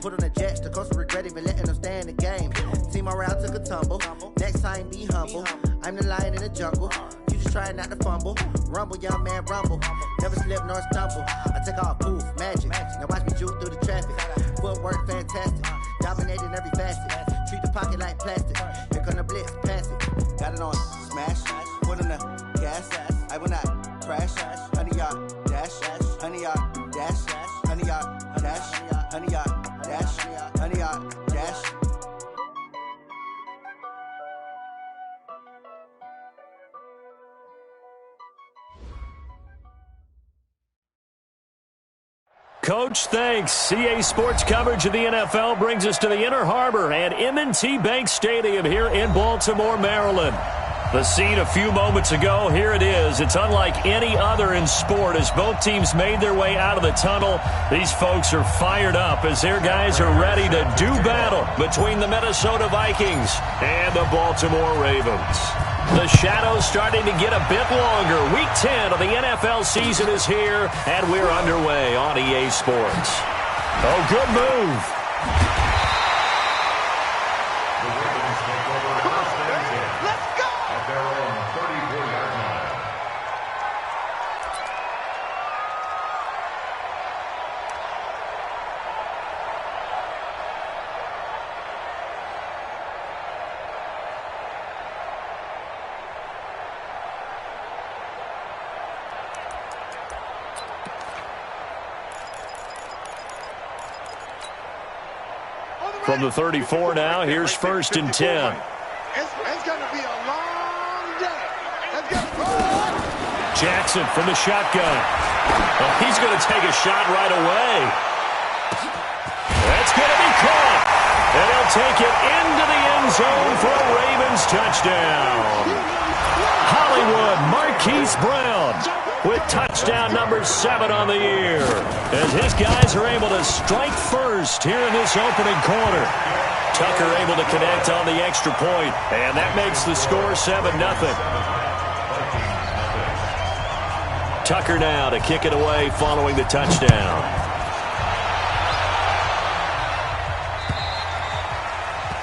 Put on the Jets, the coach regret even letting them stay in the game. Team around took a tumble. Next time be humble. I'm the lion in the jungle. You just trying not to fumble. Rumble, young man, rumble. Never slip nor stumble. I take off, poof, magic. Now watch me juke through the traffic. Footwork fantastic. Dominating every facet. Treat the pocket like plastic. Here come the blitz, pass it. Got it on smash. Put in the gas. I will not crash. 100-yard dash. 100-yard dash. 100-yard dash. 100-yard dash. 100-yard dash. Coach, thanks. CA Sports coverage of the NFL brings us to the Inner Harbor and M&T Bank Stadium here in Baltimore, Maryland. The scene a few moments ago, here it is. It's unlike any other in sport as both teams made their way out of the tunnel. These folks are fired up as their guys are ready to do battle between the Minnesota Vikings and the Baltimore Ravens. The shadows starting to get a bit longer. Week 10 of the NFL season is here, and we're underway on EA Sports. Oh, good move. From the 34 now, here's 1st and 10. It's going to be a long day. Jackson from the shotgun. Well, he's going to take a shot right away. That's going to be caught. And he'll take it into the end zone for a Ravens touchdown. Hollywood Marquise Brown with touchdown number 7 on the year. As his guys are able to strike first here in this opening quarter. Tucker able to connect on the extra point, and that makes the score 7-0. Tucker now to kick it away following the touchdown.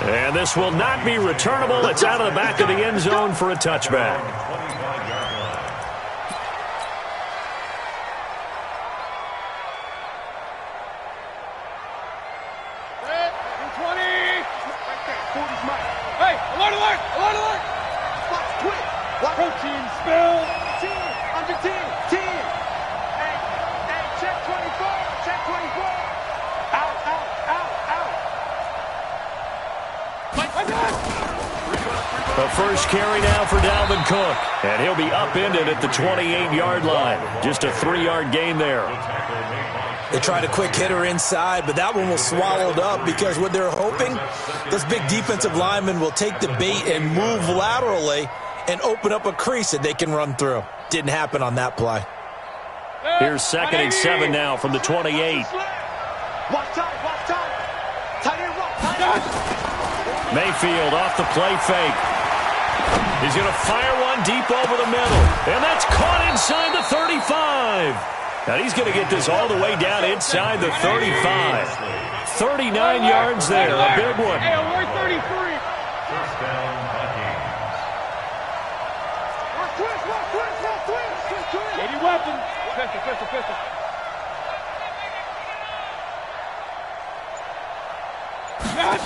And this will not be returnable. It's out of the back of the end zone for a touchback. The first carry now for Dalvin Cook, and he'll be upended at the 28-yard line. Just a 3-yard gain there. They tried a quick hitter inside, but that one was swallowed up because what they're hoping, this big defensive lineman will take the bait and move laterally and open up a crease that they can run through. Didn't happen on that play. Here's 2nd and 7 now from the 28. Mayfield off the play fake. He's going to fire one deep over the middle. And that's caught inside the 35. Now he's going to get this all the way down inside the 35. 39 yards there. A big one. Hey, alert 33. First down, Vikings. Twist. 80 weapons. Pistol. Yes.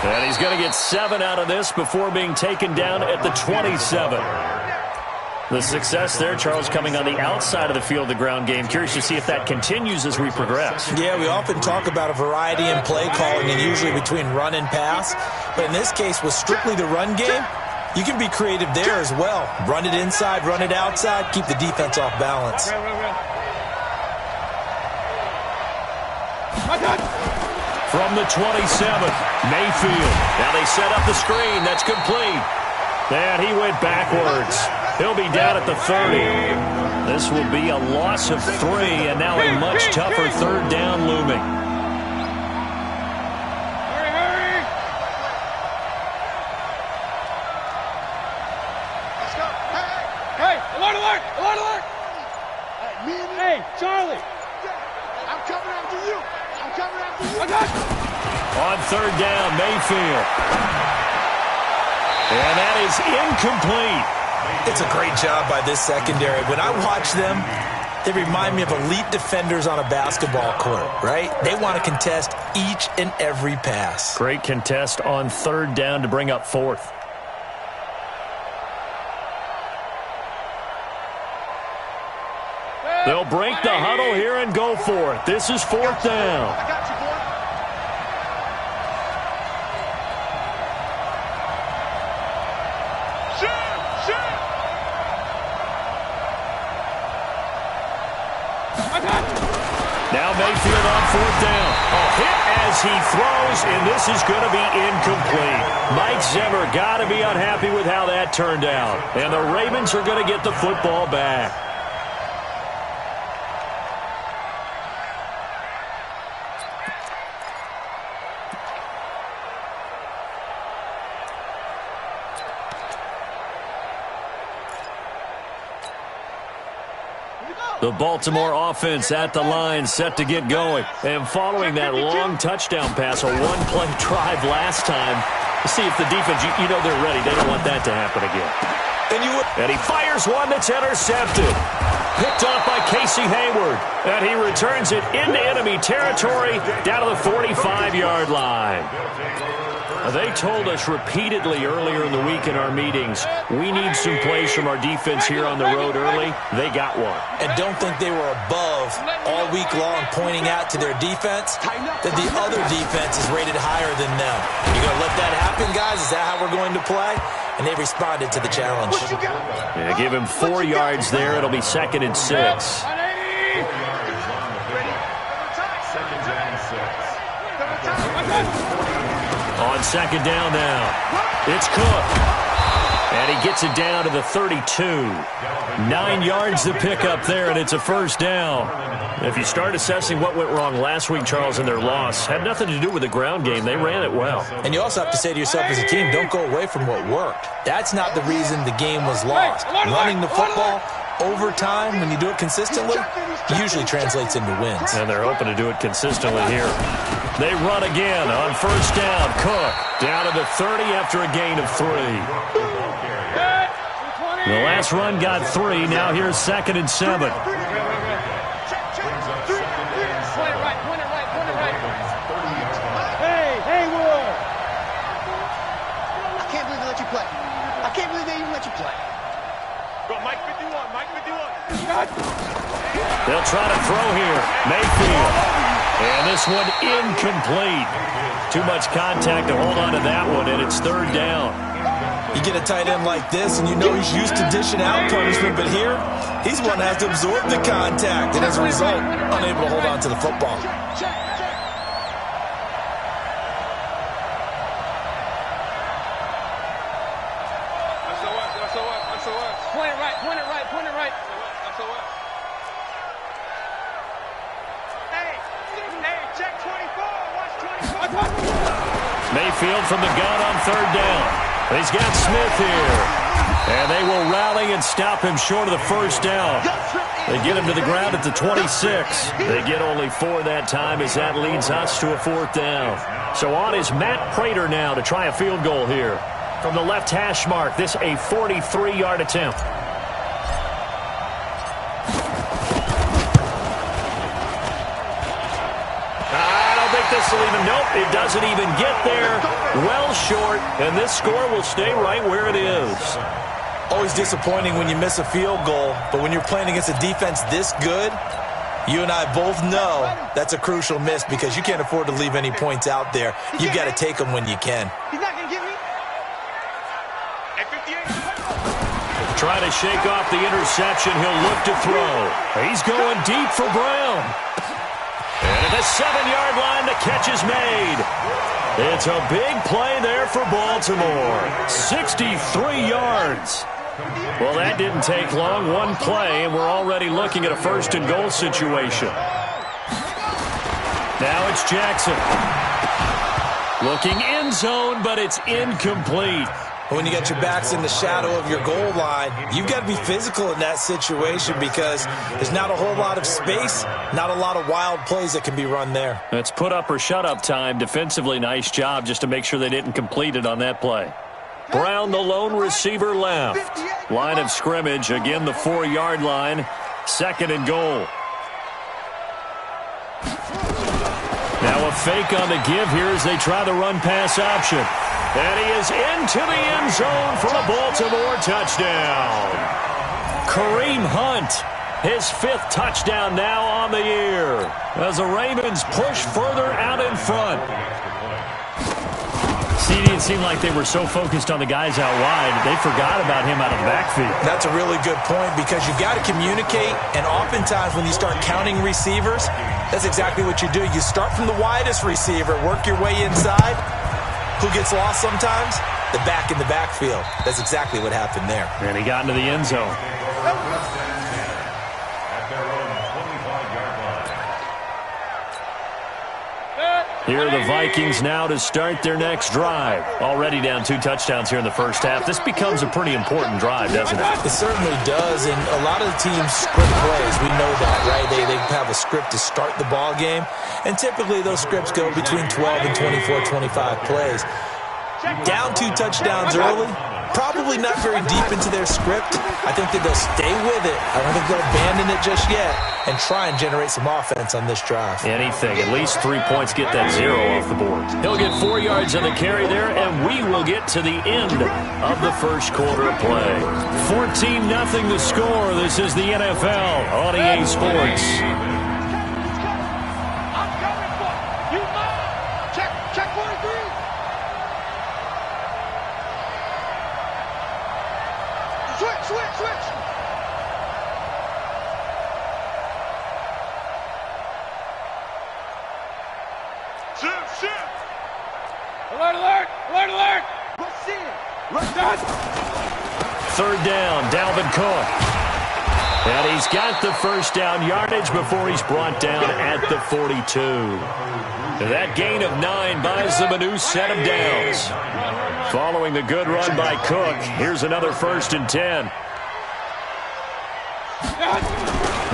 And he's going to get 7 out of this before being taken down at the 27. The success there, Charles, coming on the outside of the field, the ground game. Curious to see if that continues as we progress. Yeah, we often talk about a variety in play calling and usually between run and pass. But in this case, with strictly the run game, you can be creative there as well. Run it inside, run it outside, keep the defense off balance. From the 27, Mayfield. Now they set up the screen. That's complete. And he went backwards. He'll be down at the 30. This will be a loss of 3, and now a much tougher 3rd down looming. Hurry. Let's go. Hey, alert. Hey, Charlie. On third down, Mayfield. And that is incomplete. It's a great job by this secondary. When I watch them, they remind me of elite defenders on a basketball court, right? They want to contest each and every pass. Great contest on third down to bring up fourth. They'll break the huddle here and go for it. This is fourth down. I got you, boy. Now Mayfield on fourth down. A hit as he throws, and this is going to be incomplete. Mike Zimmer got to be unhappy with how that turned out. And the Ravens are going to get the football back. The Baltimore offense at the line, set to get going. And following that long touchdown pass, a one-play drive last time, see if the defense, you know they're ready. They don't want that to happen again. And he fires one that's intercepted. Picked off by Casey Hayward. And he returns it into enemy territory down to the 45-yard line. They told us repeatedly earlier in the week in our meetings, we need some plays from our defense here on the road early. They got one. And don't think they were above all week long pointing out to their defense that the other defense is rated higher than them. You going to let that happen, guys? Is that how we're going to play? And they responded to the challenge. Yeah, give him 4 yards there. It'll be 2nd and 6. On second down now, it's Cook. And he gets it down to the 32. 9 yards to pick up there, and it's a first down. If you start assessing what went wrong last week, Charles, in their loss, had nothing to do with the ground game. They ran it well. And you also have to say to yourself as a team, don't go away from what worked. That's not the reason the game was lost. Running the football over time, when you do it consistently, usually translates into wins. And they're hoping to do it consistently here. They run again on first down. Cook down to the 30 after a gain of 3. The last run got 3. Now here's 2nd and 7. They'll try to throw here. Mayfield. And this one incomplete. Too much contact to hold on to that one, and it's 3rd down. You get a tight end like this, and you know he's used to dishing out punishment, but here, he's one that has to absorb the contact, and as a result, unable to hold on to the football. Mayfield from the gun on 3rd down. He's got Smith here. And they will rally and stop him short of the first down. They get him to the ground at the 26. They get only 4 that time as that leads us to a 4th down. So on is Matt Prater now to try a field goal here. From the left hash mark, this a 43-yard attempt. Nope, it doesn't even get there. Well short, and this score will stay right where it is. Always disappointing when you miss a field goal, but when you're playing against a defense this good, you and I both know that's a crucial miss because you can't afford to leave any points out there. You've got to take them when you can. He's not going to give me. Trying to shake off the interception. He'll look to throw. He's going deep for Brown. And at the 7-yard line, the catch is made. It's a big play there for Baltimore. 63 yards. Well, that didn't take long. One play, and we're already looking at a 1st and goal situation. Now it's Jackson. Looking end zone, but it's incomplete. When you got your backs in the shadow of your goal line, you've got to be physical in that situation because there's not a whole lot of space, not a lot of wild plays that can be run there. It's put up or shut up time. Defensively, nice job just to make sure they didn't complete it on that play. Brown, the lone receiver left. Line of scrimmage, again the 4-yard line. 2nd and goal. Now a fake on the give here as they try the run-pass option. And he is into the end zone for a Baltimore touchdown. Kareem Hunt, his 5th touchdown now on the year as the Ravens push further out in front. See, it seemed like they were so focused on the guys out wide, they forgot about him out of the backfield. That's a really good point because you got to communicate, and oftentimes when you start counting receivers, that's exactly what you do. You start from the widest receiver, work your way inside. Who gets lost sometimes? The back in the backfield. That's exactly what happened there. And he got into the end zone. Here are the Vikings now to start their next drive. Already down 2 touchdowns here in the first half. This becomes a pretty important drive, doesn't it? It certainly does, and a lot of the teams script plays. We know that, right? They have a script to start the ball game, and typically those scripts go between 12 and 24, 25 plays. Down 2 touchdowns early, probably not very deep into their script. I think that they'll stay with it. I don't think they'll abandon it just yet and try and generate some offense on this drive. Anything. At least 3 points, get that 0 off the board. He'll get 4 yards on the carry there, and we will get to the end of the first quarter of play. 14-0 the score. This is the NFL on EA Sports. Third down, Dalvin Cook. And he's got the first down yardage before he's brought down at the 42. That gain of 9 buys them a new set of downs. Following the good run by Cook, here's another 1st and 10.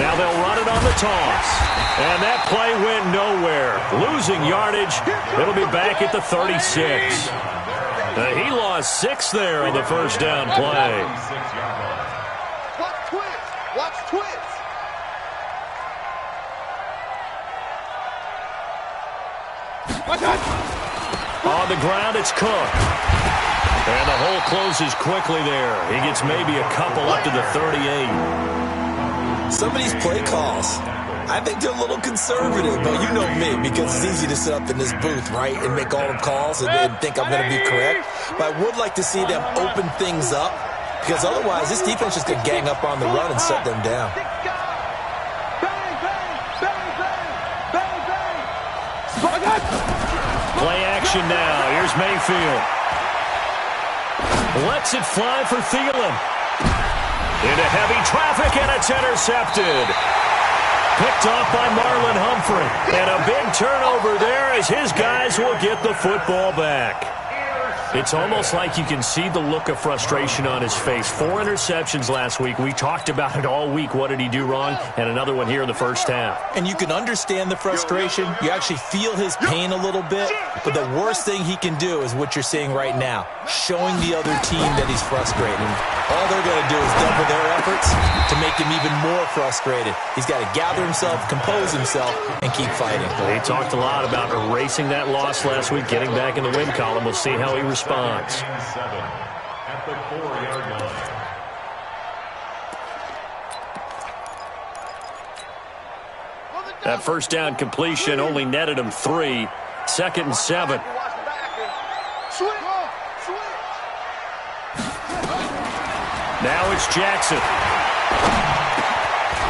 Now they'll run it on the toss. And that play went nowhere. Losing yardage. It'll be back at the 36. He lost 6 there on the first down play. Watch twist. On the ground, it's Cook. And the hole closes quickly there. He gets maybe a couple up to the 38. Some of these play calls, I think they're a little conservative, but you know me, because it's easy to sit up in this booth, right, and make all the calls and think I'm going to be correct. But I would like to see them open things up, because otherwise this defense is going to gang up on the run and shut them down. Play action now. Here's Mayfield. Lets it fly for Thielen. Into heavy traffic, and it's intercepted. Picked off by Marlon Humphrey. And a big turnover there as his guys will get the football back. It's almost like you can see the look of frustration on his face. 4 interceptions last week. We talked about it all week. What did he do wrong? And another one here in the first half. And you can understand the frustration. You actually feel his pain a little bit. But the worst thing he can do is what you're seeing right now, showing the other team that he's frustrated. All they're going to do is double their efforts to make him even more frustrated. He's got to gather himself, compose himself, and keep fighting. He talked a lot about erasing that loss last week, getting back in the win column. We'll see how he responds. At the 4-yard line. That first down completion only netted him 3. 2nd and 7. Now it's Jackson.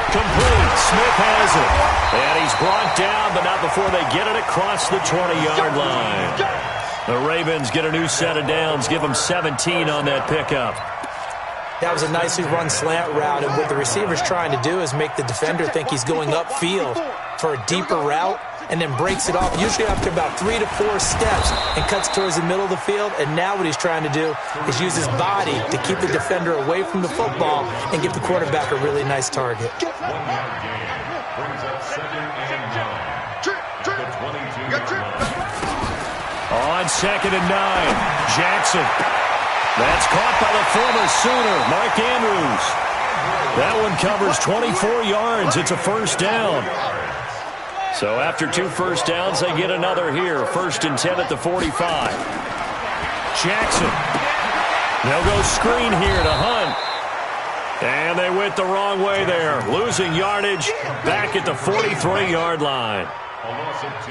Complete. Smith has it. And he's brought down, but not before they get it across the 20-yard line. The Ravens get a new set of downs, give them 17 on that pickup. That was a nicely run slant route, and what the receiver's trying to do is make the defender think he's going upfield for a deeper route, and then breaks it off, usually after about 3 to 4 steps, and cuts towards the middle of the field. And now what he's trying to do is use his body to keep the defender away from the football and give the quarterback a really nice target. On 2nd and 9, Jackson. That's caught by the former Sooner, Mark Andrews. That one covers 24 yards. It's a first down. So after 2 first downs, they get another here. 1st and 10 at the 45. Jackson. They'll go screen here to Hunt. And they went the wrong way there. Losing yardage back at the 43-yard line.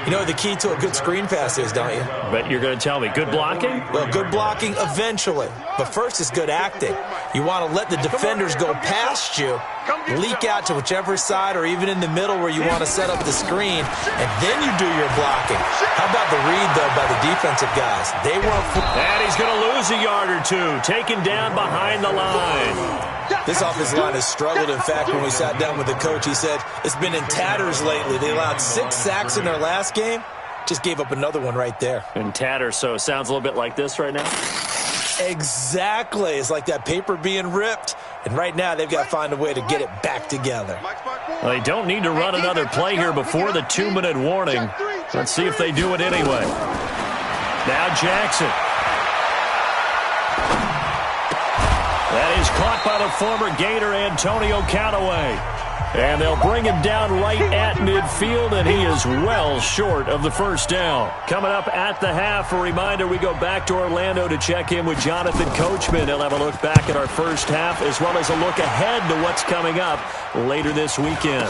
You know what the key to a good screen pass is, don't you? But you're going to tell me, good blocking? Well, good blocking eventually. But first is good acting. You want to let the defenders go past you, leak out to whichever side or even in the middle where you want to set up the screen, and then you do your blocking. How about the read, though, by the defensive guys? They weren't... And he's going to lose a yard or two, taken down behind the line. This offensive line has struggled. In fact, when we sat down with the coach, he said it's been in tatters lately. They allowed 6 sacks in their last game. Just gave up another one right there. In tatters, so it sounds a little bit like this right now? Exactly. It's like that paper being ripped. And right now, they've got to find a way to get it back together. Well, they don't need to run another play here before the 2-minute warning. Let's see if they do it anyway. Now Jackson. That is caught by the former Gator, Antonio Callaway. And they'll bring him down right at midfield, and he is well short of the first down. Coming up at the half, a reminder, we go back to Orlando to check in with Jonathan Coachman. He'll have a look back at our first half, as well as a look ahead to what's coming up later this weekend.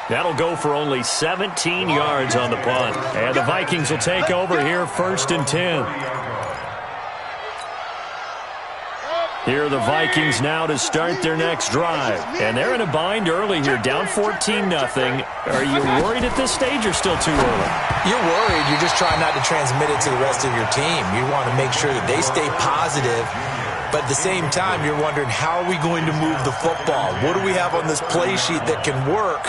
That'll go for only 17 yards on the punt. And the Vikings will take over here, 1st and 10. Here are the Vikings now to start their next drive. And they're in a bind early here, down 14-0. Are you worried at this stage or still too early? You're worried. You're just trying not to transmit it to the rest of your team. You want to make sure that they stay positive. But at the same time, you're wondering, how are we going to move the football? What do we have on this play sheet that can work?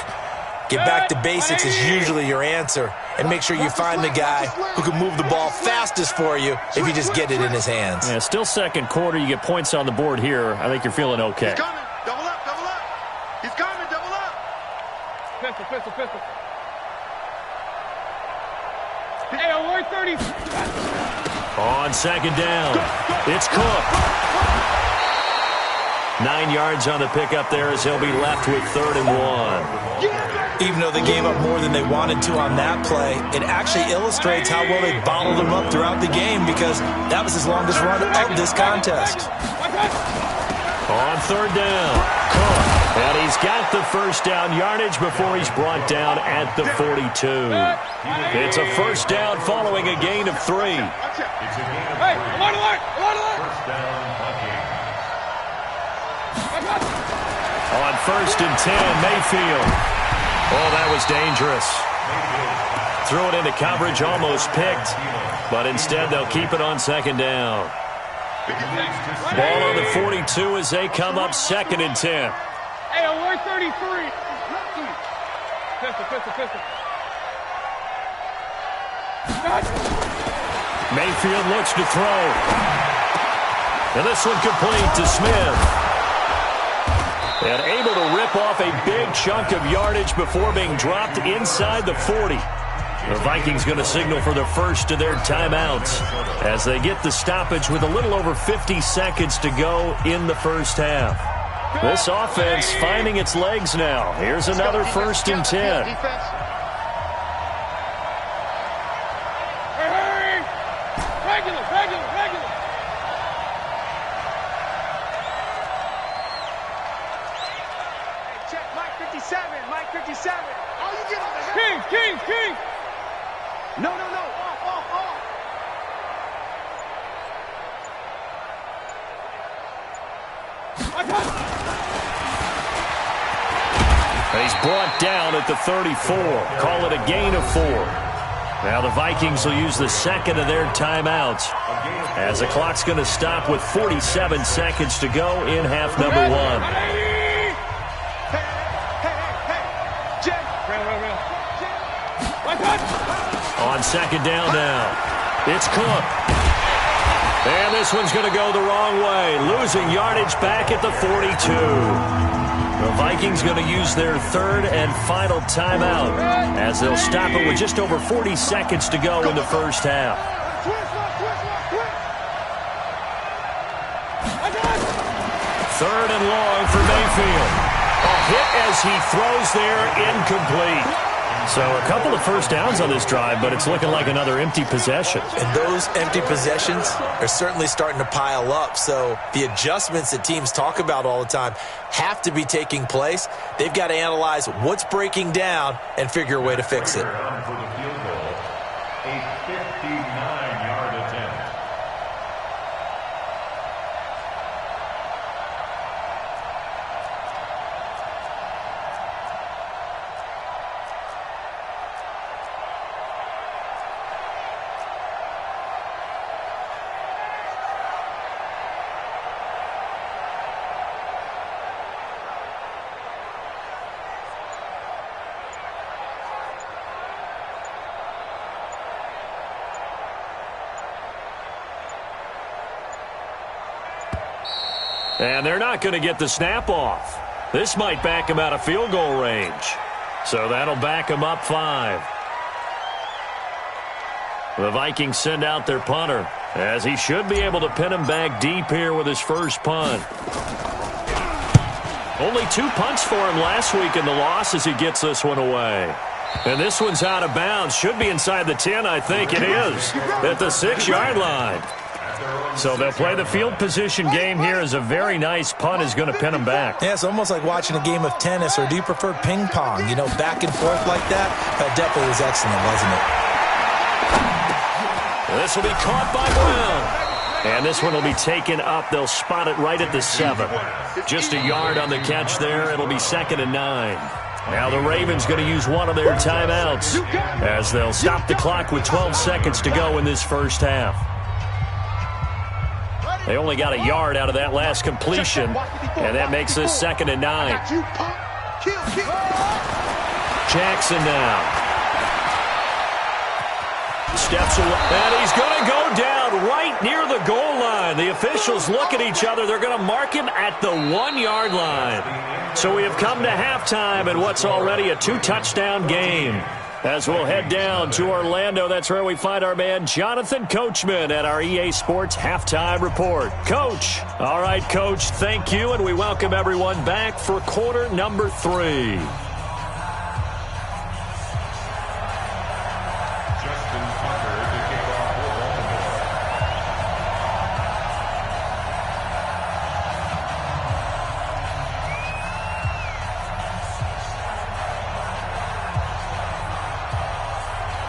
Get back to basics is usually your answer. And make sure you find the guy who can move the ball fastest for you if you just get it in his hands. Yeah, still second quarter. You get points on the board here. I think you're feeling okay. He's coming. Double up, double up. He's coming, double up. Pistol, pistol, pistol. Hey, we're 30. On 2nd down, it's Cook. 9 yards on the pickup there as he'll be left with 3rd and 1. Even though they gave up more than they wanted to on that play, it actually illustrates how well they bottled them up throughout the game, because that was his longest run of this contest. On 3rd down, Cook. And he's got the first down yardage before he's brought down at the 42. It's a first down following a gain of 3. Hey, I'm on alert! I'm on alert! On 1st and 10, Mayfield. Oh, that was dangerous. Threw it into coverage, almost picked. But instead, they'll keep it on 2nd down. Ball on the 42 as they come up 2nd and 10. Hey, we're 33. Pistol, pistol, pistol. Mayfield looks to throw. And this one complete to Smith. And able to rip off a big chunk of yardage before being dropped inside the 40. The Vikings going to signal for the first of their timeouts as they get the stoppage with a little over 50 seconds to go in the first half. This offense finding its legs now. Here's another 1st and 10. King! No. Off. He's brought down at the 34. Call it a gain of 4. Now the Vikings will use the second of their timeouts as the clock's going to stop with 47 seconds to go in half number 1. On second down now, it's Cook. And this one's going to go the wrong way, losing yardage back at the 42. The Vikings going to use their third and final timeout as they'll stop it with just over 40 seconds to go in the first half. Third and long for Mayfield. A hit as he throws there, incomplete. So a couple of first downs on this drive, but it's looking like another empty possession. And those empty possessions are certainly starting to pile up. So the adjustments that teams talk about all the time have to be taking place. They've got to analyze what's breaking down and figure a way to fix it. And they're not going to get the snap off. This might back him out of field goal range. So that'll back him up 5. The Vikings send out their punter, as he should be able to pin him back deep here with his first punt. Only 2 punts for him last week in the loss as he gets this one away. And this one's out of bounds. Should be inside the 10, I think it is, at the 6-yard line. So they'll play the field position game here as a very nice punt is going to pin them back. Yeah, it's almost like watching a game of tennis, or do you prefer ping pong? You know, back and forth like that? That definitely was excellent, wasn't it? This will be caught by Brown. And this one will be taken up. They'll spot it right at the 7. Just a yard on the catch there. It'll be 2nd and 9. Now the Ravens going to use one of their timeouts as they'll stop the clock with 12 seconds to go in this first half. They only got a yard out of that last completion, and that makes this 2nd and 9. Jackson now. Steps away, and he's going to go down right near the goal line. The officials look at each other. They're going to mark him at the 1-yard line. So we have come to halftime in what's already a 2-touchdown game. As we'll head down to Orlando, that's where we find our man Jonathan Coachman at our EA Sports Halftime Report. Coach. All right, Coach, thank you, and we welcome everyone back for quarter number 3.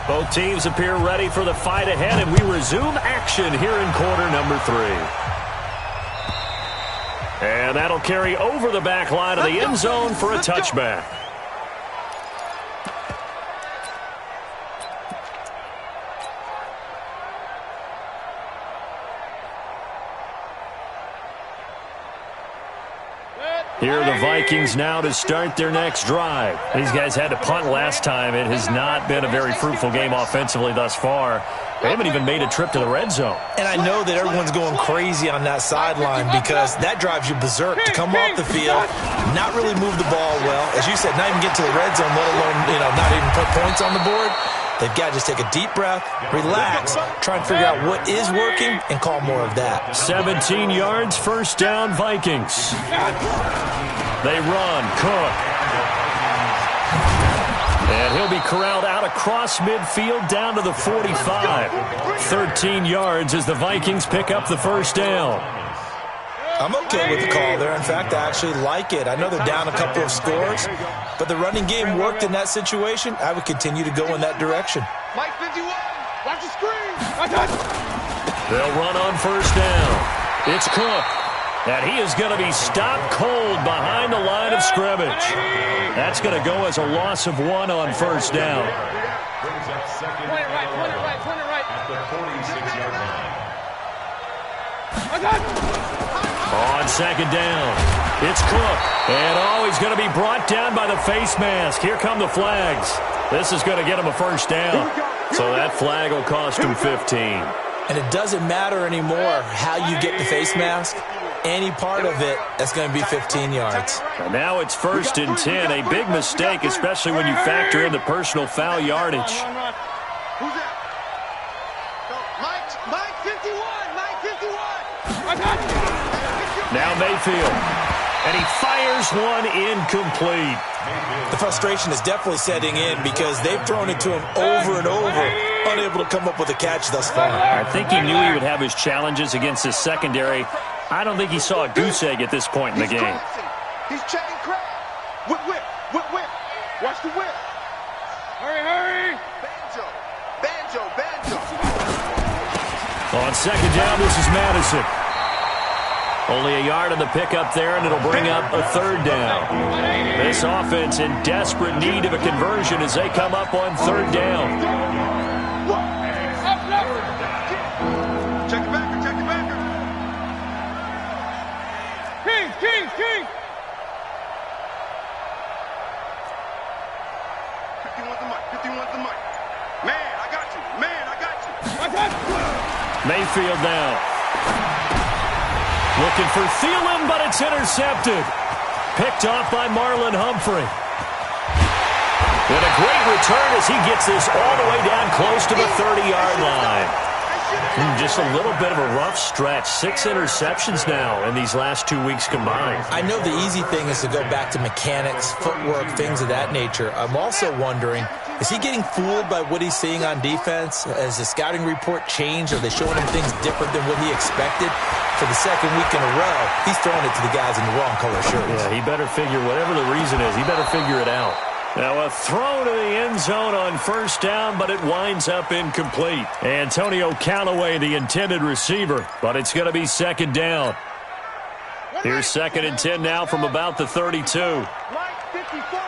Both teams appear ready for the fight ahead, and we resume action here in quarter number 3. And that'll carry over the back line of the end zone for a touchback. Here are the Vikings now to start their next drive. These guys had to punt last time. It has not been a very fruitful game offensively thus far. They haven't even made a trip to the red zone. And I know that everyone's going crazy on that sideline because that drives you berserk to come off the field, not really move the ball well. As you said, not even get to the red zone, let alone, not even put points on the board. They've got to just take a deep breath, relax, try and figure out what is working, and call more of that. 17 yards, first down, Vikings. They run, Cook. And he'll be corralled out across midfield down to the 45. 13 yards as the Vikings pick up the first down. I'm okay with the call there. In fact, I actually like it. I know they're down a couple of scores, but the running game worked in that situation. I would continue to go in that direction. Mike 51, watch the screen. They'll run on first down. It's Cook. And he is going to be stopped cold behind the line of scrimmage. That's going to go as a loss of 1 on first down. Brings up second. Point it right. At the 46-yard line. On second down, it's Cook. And, he's going to be brought down by the face mask. Here come the flags. This is going to get him a first down. So that flag will cost him 15. And it doesn't matter anymore how you get the face mask. Any part of it, that's going to be 15 yards. And now it's 1st and 10. A big mistake, especially when you factor in the personal foul yardage. Who's that? Mike 51. Mike 51. Now Mayfield. And he fires one incomplete. The frustration is definitely setting in because they've thrown it to him over and over, unable to come up with a catch thus far. I think he knew he would have his challenges against his secondary. I don't think he saw a goose egg at this point in the game. He's checking crap. Whip. Watch the whip. Hurry. Banjo. On 2nd down, this is Madison. Only a yard on the pickup there, and it'll bring up a 3rd down. This offense in desperate need of a conversion as they come up on 3rd down. Check it back. King. 51's the mic. Man, I got you. Mayfield now. Looking for Thielen, but it's intercepted. Picked off by Marlon Humphrey. And a great return as he gets this all the way down close to the 30-yard line. Just a little bit of a rough stretch. 6 interceptions now in these last 2 weeks combined. I know the easy thing is to go back to mechanics, footwork, things of that nature. I'm also wondering, is he getting fooled by what he's seeing on defense? Has the scouting report changed? Are they showing him things different than what he expected? For the 2nd week in a row, he's throwing it to the guys in the wrong color shirts. Yeah, he better figure, whatever the reason is, he better figure it out. Now a throw to the end zone on 1st down, but it winds up incomplete. Antonio Callaway, the intended receiver, but it's going to be 2nd down. Here's 2nd and 10 now from about the 32. Mike 54.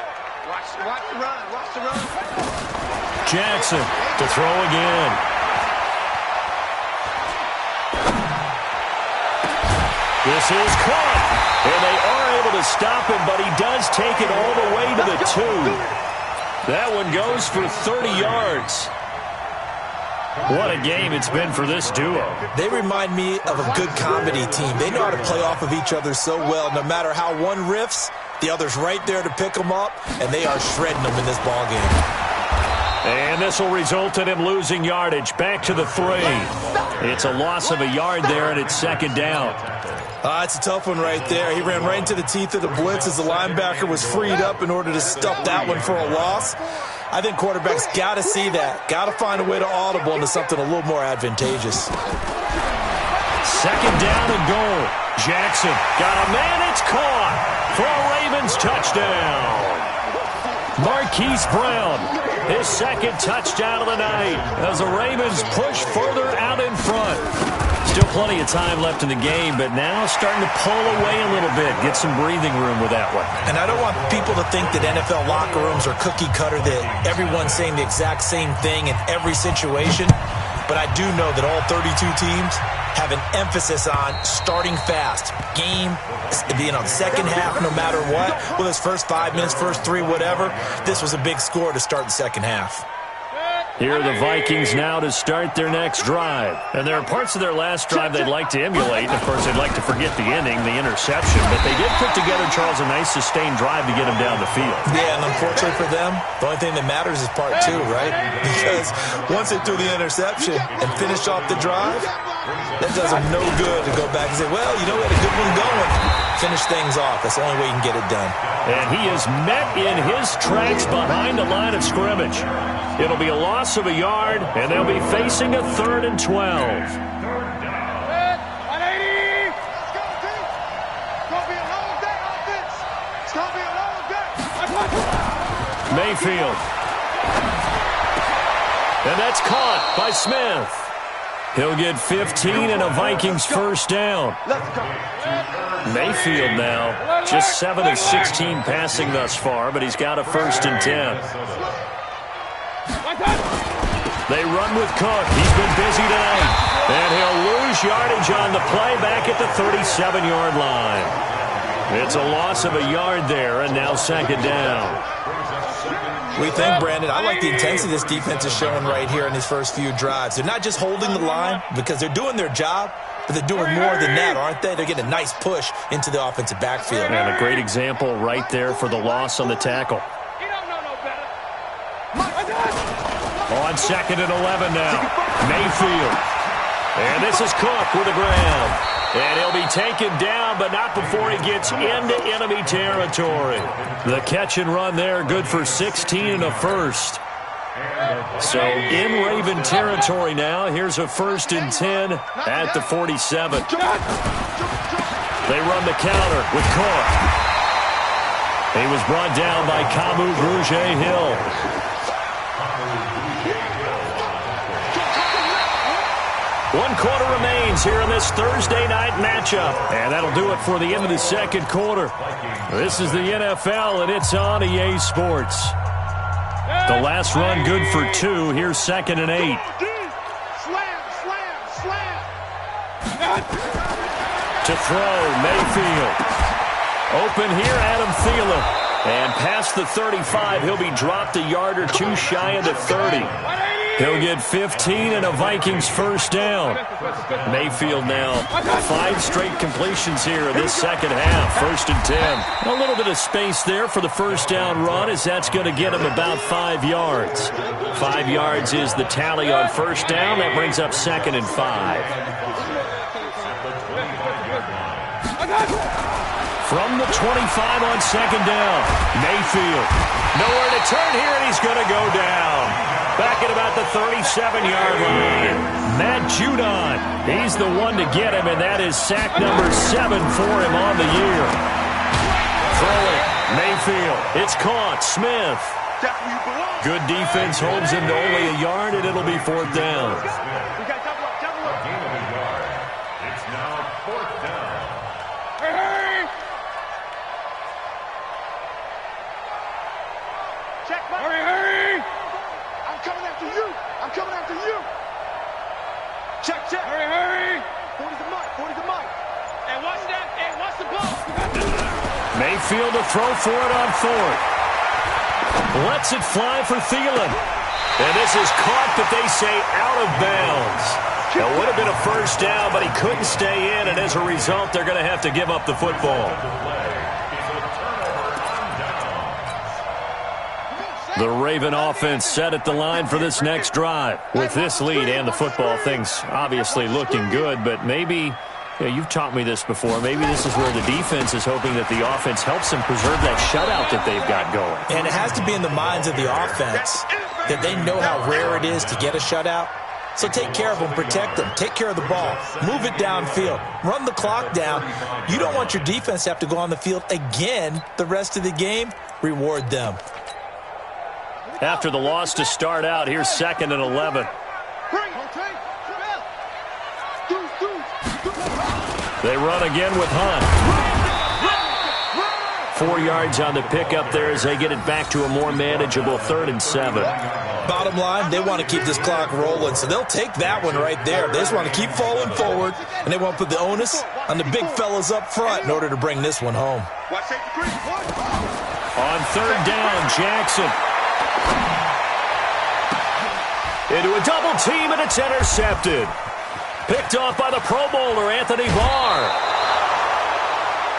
Watch the run. Jackson to throw again. This is caught, and they are able to stop him, but he does take it all the way to the 2. That one goes for 30 yards. What a game it's been for this duo. They remind me of a good comedy team. They know how to play off of each other so well. No matter how one riffs, the other's right there to pick them up, and they are shredding them in this ball game. And this will result in him losing yardage. Back to the 3. It's a loss of a yard there, and it's 2nd down. It's a tough one right there. He ran right into the teeth of the blitz as the linebacker was freed up in order to stuff that one for a loss. I think quarterbacks got to see that. Got to find a way to audible into something a little more advantageous. 2nd down and goal. Jackson got a man. It's caught for a Ravens touchdown. Marquise Brown, his 2nd touchdown of the night as the Ravens push further out in front. Still plenty of time left in the game, but now starting to pull away a little bit. Get some breathing room with that one. And I don't want people to think that NFL locker rooms are cookie cutter, that everyone's saying the exact same thing in every situation. But I do know that all 32 teams have an emphasis on starting fast. Game, the second half, no matter what, whether it's first 5 minutes, first 3, whatever, this was a big score to start the second half. Here are the Vikings now to start their next drive. And there are parts of their last drive they'd like to emulate. And, of course, they'd like to forget the ending, the interception. But they did put together, Charles, a nice sustained drive to get them down the field. Yeah, and unfortunately for them, the only thing that matters is part 2, right? Because once they threw the interception and finished off the drive, that does them no good to go back and say, well, we had a good one going. Finish things off. That's the only way you can get it done. And he is met in his tracks behind the line of scrimmage. It'll be a loss of a yard, and they'll be facing a 3rd and 12. 180. Let's go, team. It's going to be a long day, offense. It's going to be a long day. Mayfield. And that's caught by Smith. He'll get 15 and a Vikings first down. Mayfield now, just 7 of 16 passing thus far, but he's got a 1st and 10. They run with Cook. He's been busy tonight. And he'll lose yardage on the play back at the 37-yard line. It's a loss of a yard there, and now second down. What do you think, Brandon? I like the intensity this defense is showing right here in these first few drives. They're not just holding the line because they're doing their job, but they're doing more than that, aren't they? They're getting a nice push into the offensive backfield. And a great example right there for the loss on the tackle. On second and 11 now. Mayfield. And this is Cook with the grab. And he'll be taken down, but not before he gets into enemy territory. The catch and run there, good for 16 and a first. So in Raven territory now. Here's a 1st and 10 at the 47. They run the counter with Cook. He was brought down by Kamu Grugier-Hill. 1 quarter remains here in this Thursday night matchup. And that'll do it for the end of the second quarter. This is the NFL, and it's on EA Sports. The last run good for 2. Here's 2nd and 8. To throw, Mayfield. Open here, Adam Thielen. And past the 35, he'll be dropped a yard or 2 shy of the 30. He'll get 15 and a Vikings first down. Mayfield now 5 straight completions here in this second half. 1st and 10. A little bit of space there for the first down run, as that's going to get him about 5 yards. 5 yards is the tally on first down. That brings up 2nd and 5. From the 25 on second down. Mayfield. Nowhere to turn here, and he's going to go down. Back at about the 37-yard line. Matt Judon. He's the one to get him, and that is sack number 7 for him on the year. Throwing. Mayfield. It's caught. Smith. Good defense holds him to only a yard, and it'll be 4th down. It's now 4th down. Check, hurry! I'm coming after you! I'm coming after you! Check! Hurry! 40's the mic! And watch that! And watch the ball! Mayfield to throw for it on 4th. Lets it fly for Thielen. And this is caught, but they say out of bounds. It would have been a first down, but he couldn't stay in, and as a result, they're going to have to give up the football. The Raven offense set at the line for this next drive. With this lead and the football, things obviously looking good, but maybe, you've taught me this before, maybe this is where the defense is hoping that the offense helps them preserve that shutout that they've got going. And it has to be in the minds of the offense that they know how rare it is to get a shutout. So take care of them, protect them, take care of the ball, move it downfield, run the clock down. You don't want your defense to have to go on the field again the rest of the game. Reward them. After the loss to start out, here's 2nd and 11. They run again with Hunt. 4 yards on the pickup there as they get it back to a more manageable 3rd and 7. Bottom line, they want to keep this clock rolling, so they'll take that one right there. They just want to keep falling forward, and they want to put the onus on the big fellas up front in order to bring this one home. On 3rd down, Jackson. Into a double team, and it's intercepted. Picked off by the Pro Bowler, Anthony Barr.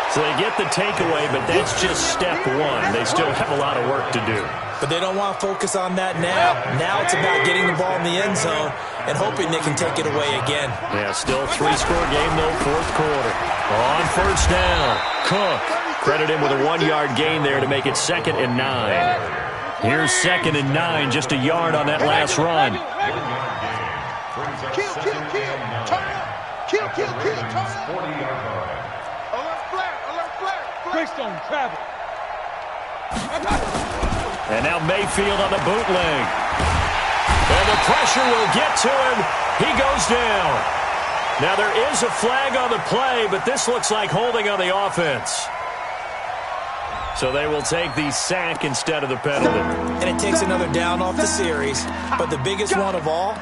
So they get the takeaway, but that's just step 1. They still have a lot of work to do. But they don't want to focus on that now. Now it's about getting the ball in the end zone and hoping they can take it away again. Yeah, still 3-score game, though, 4th quarter. On 1st down, Cook. Credit him with a 1-yard gain there to make it 2nd and 9. Here's 2nd and 9, just a yard on that last run. Kill, turn up. Kill, turn up. Alert flare. Greystone, travel. And now Mayfield on the bootleg. And the pressure will get to him. He goes down. Now there is a flag on the play, but this looks like holding on the offense. So they will take the sack instead of the penalty. And it takes another down off the series. But the biggest one of all,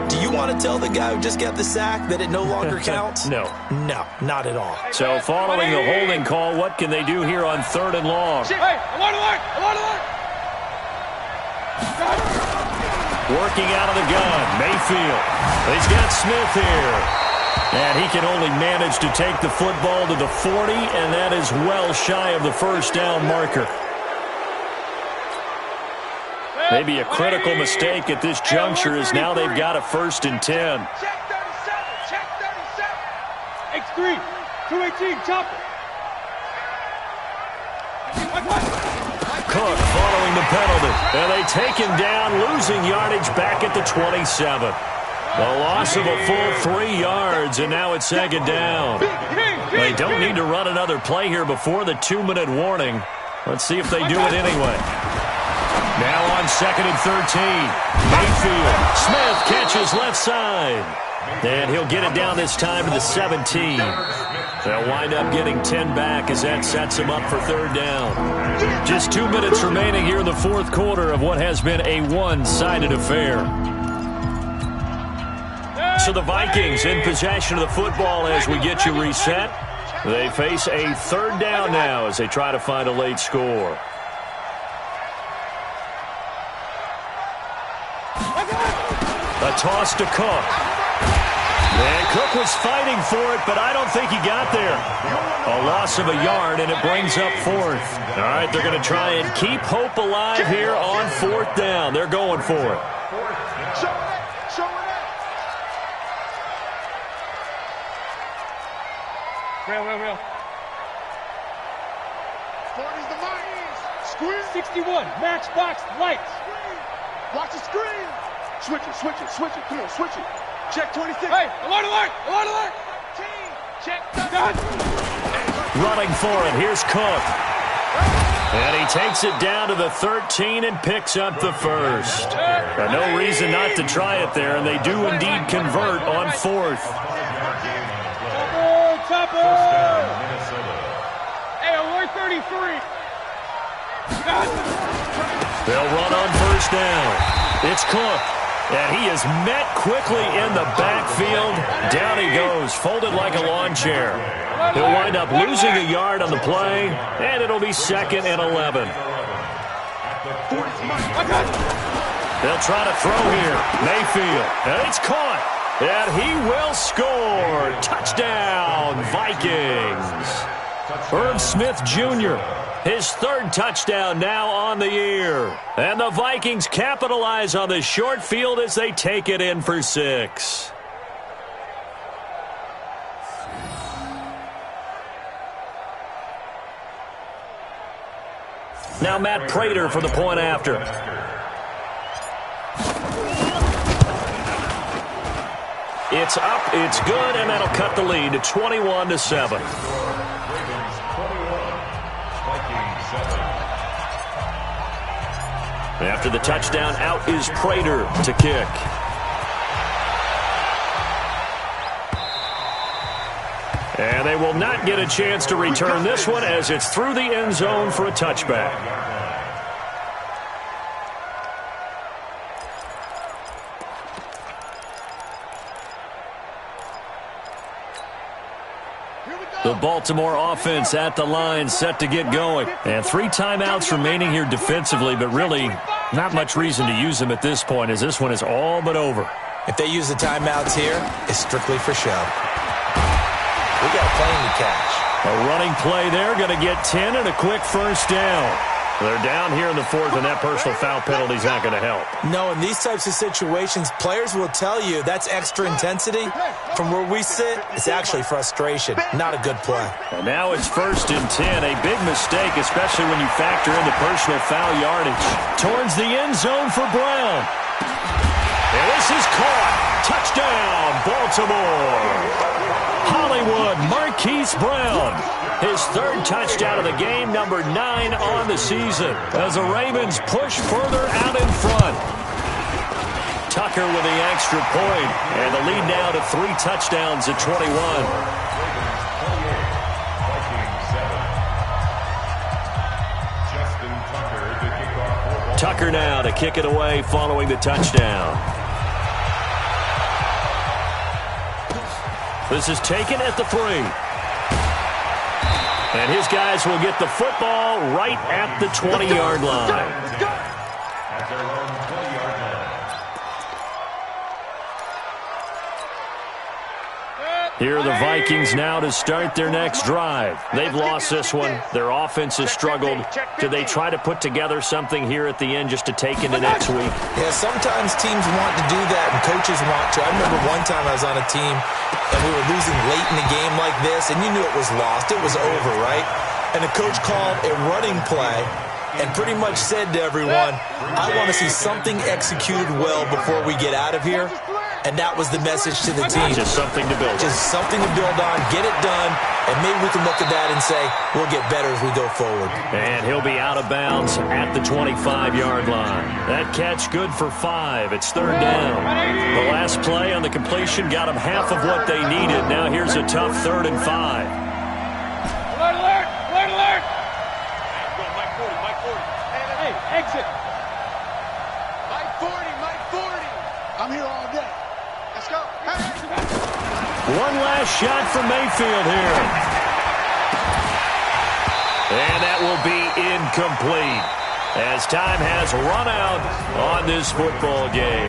do you want to tell the guy who just got the sack that it no longer counts? No. No, not at all. So following the holding call, what can they do here on 3rd and long? Hey, alert, alert, alert, alert. Working out of the gun, Mayfield. He's got Smith here. And he can only manage to take the football to the 40, and that is well shy of the first down marker. Maybe a critical mistake at this juncture is now they've got a 1st and 10. Check 37, check 37. X3, 218, chopper. Cook following the penalty. And they take him down, losing yardage back at the 27. A loss of a full 3 yards, and now it's 2nd down. They don't need to run another play here before the 2-minute warning. Let's see if they do it anyway. Now on 2nd and 13. Mayfield. Smith catches left side. And he'll get it down this time to the 17. They'll wind up getting 10 back as that sets them up for 3rd down. Just 2 minutes remaining here in the 4th quarter of what has been a one-sided affair. So the Vikings in possession of the football as we get you reset. They face a 3rd down now as they try to find a late score. A toss to Cook. And Cook was fighting for it, but I don't think he got there. A loss of a yard, and it brings up 4th. All right, they're going to try and keep hope alive here on 4th down. They're going for it. Real. 40's the Vikings. Squeeze. 61. Matchbox lights. Watch the screen. Switch it. Come on, switch it. Check 26. Hey, alert. Team. Check. Running for it. Here's Cook. And he takes it down to the 13 and picks up the 1st. No reason not to try it there, and they do indeed convert on 4th. Hey, alert 33. They'll run on 1st down. It's Cook. And he is met quickly in the backfield. Down he goes, folded like a lawn chair. He'll wind up losing a yard on the play, and it'll be 2nd and 11. They'll try to throw here. Mayfield. And it's caught. And he will score. Touchdown, Vikings. Irv Smith Jr., his 3rd touchdown now on the year. And the Vikings capitalize on the short field as they take it in for 6. Now Matt Prater for the point after. It's up, it's good, and that'll cut the lead to 21-7. After the touchdown, out is Prater to kick. And they will not get a chance to return this one as it's through the end zone for a touchback. The Baltimore offense at the line, set to get going. And 3 timeouts remaining here defensively, but really not much reason to use them at this point as this one is all but over. If they use the timeouts here, it's strictly for show. We got a plane to catch. A running play there, going to get 10 and a quick 1st down. They're down here in the 4th, and that personal foul penalty is not going to help. No, in these types of situations, players will tell you that's extra intensity. From where we sit, it's actually frustration, not a good play. And now it's 1st and 10, a big mistake, especially when you factor in the personal foul yardage. Towards the end zone for Brown. And this is caught. Touchdown, Baltimore. Hollywood Marquise Brown. His 3rd touchdown of the game, number 9 on the season, as the Ravens push further out in front. Tucker with the extra point, and the lead now to 3 touchdowns at 21. Tucker now to kick it away following the touchdown. This is taken at the 3. And his guys will get the football right at the 20-yard line. Here are the Vikings now to start their next drive. They've lost this one. Their offense has struggled. Do they try to put together something here at the end just to take into next week? Yeah, sometimes teams want to do that and coaches want to. I remember one time I was on a team and we were losing late in the game like this, and you knew it was lost. It was over, right? And the coach called a running play and pretty much said to everyone, I want to see something executed well before we get out of here. And that was the message to the team. Just something to build on. Just something to build on, get it done, and maybe we can look at that and say, we'll get better as we go forward. And he'll be out of bounds at the 25-yard line. That catch good for 5. It's 3rd down. The last play on the completion got them half of what they needed. Now here's a tough 3rd and 5. Alert, alert, alert, alert. Mike 40, Mike 40. Hey, exit. Mike 40, Mike 40. I'm here all day. Let's go. One last shot from Mayfield here. And that will be incomplete as time has run out on this football game.